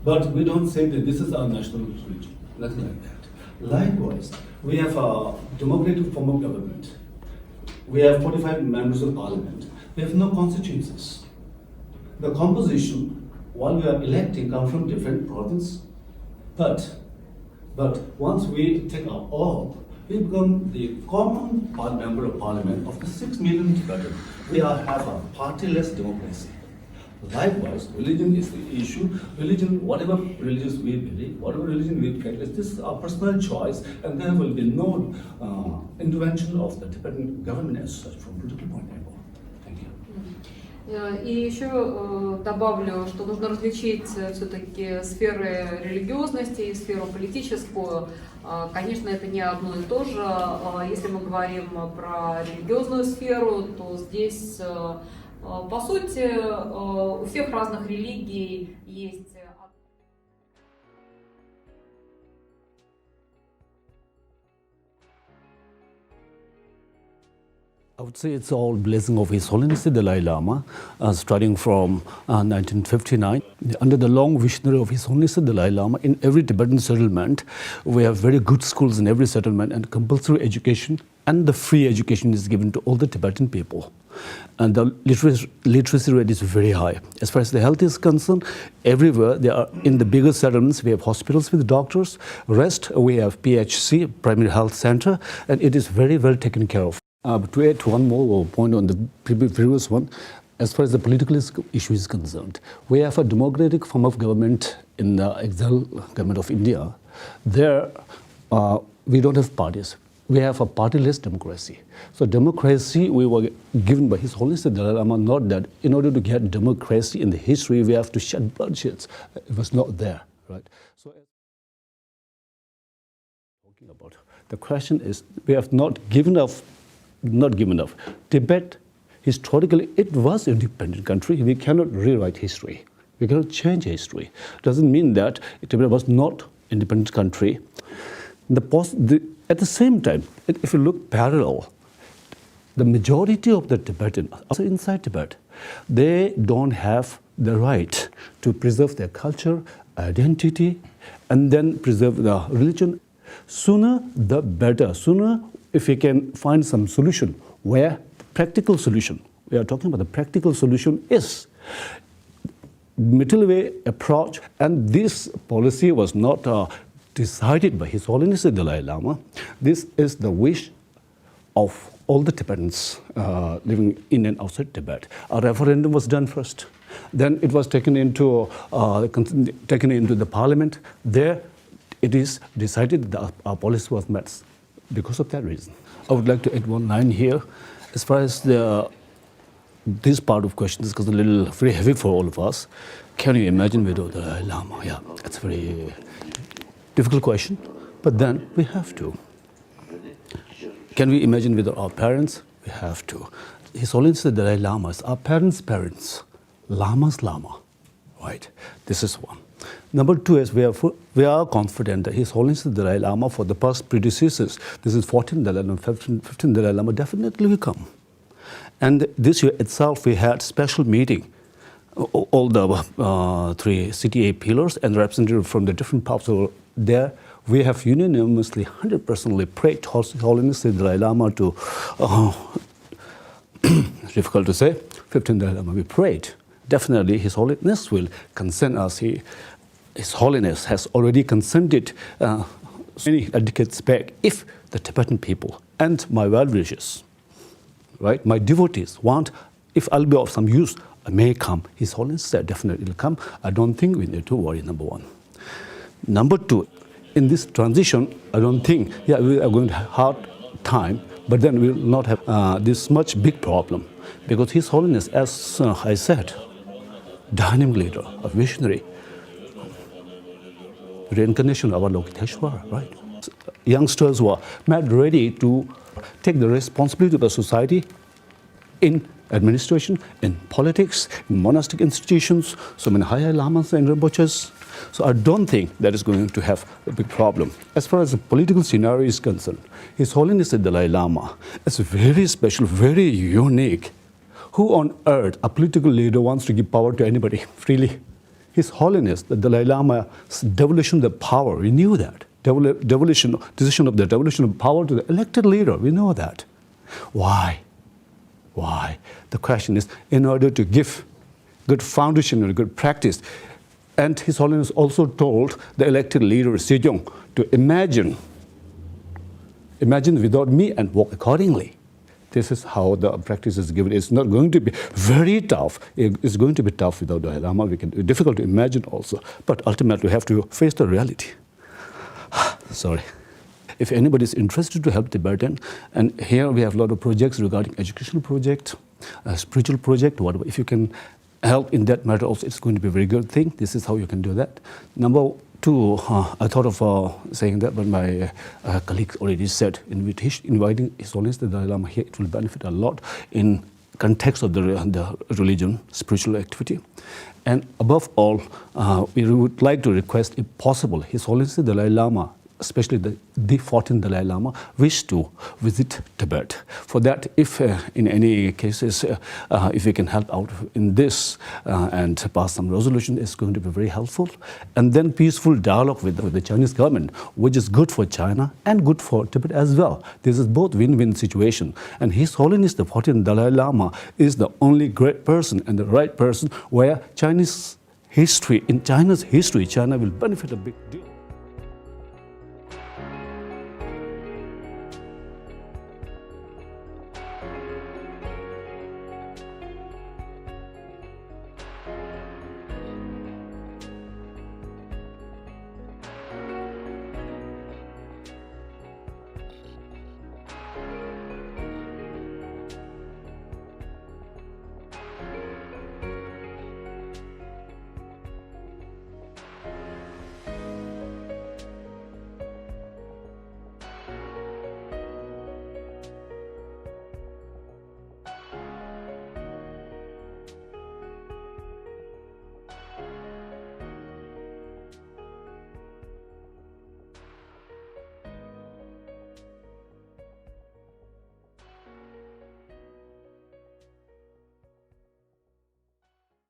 But we don't say that this is our national religion, nothing like that. Likewise, we have a democratic form of government. We have 45 members of parliament. We have no constituencies. The composition, while we are electing, come from different provinces. But once we take our oath, we become the common member of parliament of the 6 million Tibetans. We have a partyless democracy. Likewise, religion is the issue. Religion, whatever religious we believe, whatever religion we practice, this is our personal choice, and there will be no intervention of the Tibetan government as such from political point of view. Thank you. И еще добавлю, что нужно различить все-таки сферы религиозности и сферу политическую. Конечно, это не одно и то же. Если мы говорим про религиозную сферу, то здесь, по сути, у всех разных религий есть... I would say it's all blessing of His Holiness the Dalai Lama, starting from 1959. Under the long visionary of His Holiness the Dalai Lama, in every Tibetan settlement, we have very good schools in every settlement, and compulsory education and the free education is given to all the Tibetan people. And the literacy rate is very high. As far as the health is concerned, everywhere, they are in the bigger settlements, we have hospitals with doctors. Rest, we have PHC, Primary Health Center, and it is very well taken care of. To add one more point on the previous one, as far as the political issue is concerned, we have a democratic form of government in the exile government of India. There, we don't have parties. We have a partyless democracy. So democracy, we were given by His Holiness the Dalai Lama, not that in order to get democracy in the history, we have to shed bloodsheds. It was not there, right? So, talking about the question is, we have not given enough. Tibet, historically, it was an independent country. We cannot rewrite history. We cannot change history. Doesn't mean that Tibet was not an independent country. At the same time, if you look parallel, the majority of the Tibetans, also inside Tibet, they don't have the right to preserve their culture, identity, and then preserve the religion. Sooner the better. Sooner, if we can find some solution, where practical solution, we are talking about the practical solution is middle way approach, and this policy was not decided by His Holiness the Dalai Lama. This is the wish of all the Tibetans living in and outside Tibet. A referendum was done first. Then it was taken into the parliament. There it is decided that our policy was met. Because of that reason, I would like to add one line here. As far as this part of question is a little very heavy for all of us. Can you imagine without the Dalai Lama? Yeah, it's a very difficult question, but then we have to. Can we imagine without our parents? We have to. His Holiness the Dalai Lama is our parents' parents. Lama's Lama, right? This is one. Number two is we are confident that His Holiness the Dalai Lama, for the past predecessors, this is 14th Dalai Lama, 15th Dalai Lama, definitely will come. And this year itself, we had special meeting, all the 3 CTA pillars and representatives from the different parts of there. We have unanimously, 100%ly prayed His Holiness the Dalai Lama to, difficult to say, 15th Dalai Lama, we prayed. Definitely His Holiness will consent us. His Holiness has already consented many decades back. If the Tibetan people and my well-wishers, right, my devotees want, if I'll be of some use, I may come. His Holiness said definitely will come. I don't think we need to worry, number one. Number two, in this transition, I don't think, we are going to have hard time, but then we will not have this much big problem. Because His Holiness, as I said, dynamic leader, a visionary, reincarnation of our Lokiteshvara, right? Youngsters who are mad ready to take the responsibility of the society in administration, in politics, in monastic institutions, so many higher lamas and rinpoches. So I don't think that is going to have a big problem. As far as the political scenario is concerned, His Holiness the Dalai Lama is very special, very unique. Who on earth, a political leader, wants to give power to anybody freely? His Holiness, the Dalai Lama's devolution of the power, we knew that. Decision of the devolution of power to the elected leader, we know that. Why? Why? The question is, in order to give good foundation and good practice. And His Holiness also told the elected leader, Sejong, to imagine without me and walk accordingly. This is how the practice is given. It's not going to be very tough. It's going to be tough without the Dalai Lama. Difficult to imagine also. But ultimately, we have to face the reality. Sorry. If anybody is interested to help Tibetan, and here we have a lot of projects regarding educational project, spiritual project, whatever. If you can help in that matter also, it's going to be a very good thing. This is how you can do that. Number two, I thought of saying that, but my colleague already said, inviting His Holiness the Dalai Lama here, it will benefit a lot in context of the religion, spiritual activity. And above all, we would like to request, if possible, His Holiness the Dalai Lama, especially the 14th Dalai Lama, wish to visit Tibet. For that, if in any cases, if we can help out in this and pass some resolution, it's going to be very helpful. And then peaceful dialogue with the Chinese government, which is good for China and good for Tibet as well. This is both win-win situation. And His Holiness the 14th Dalai Lama is the only great person and the right person where in China's history, China will benefit a big deal.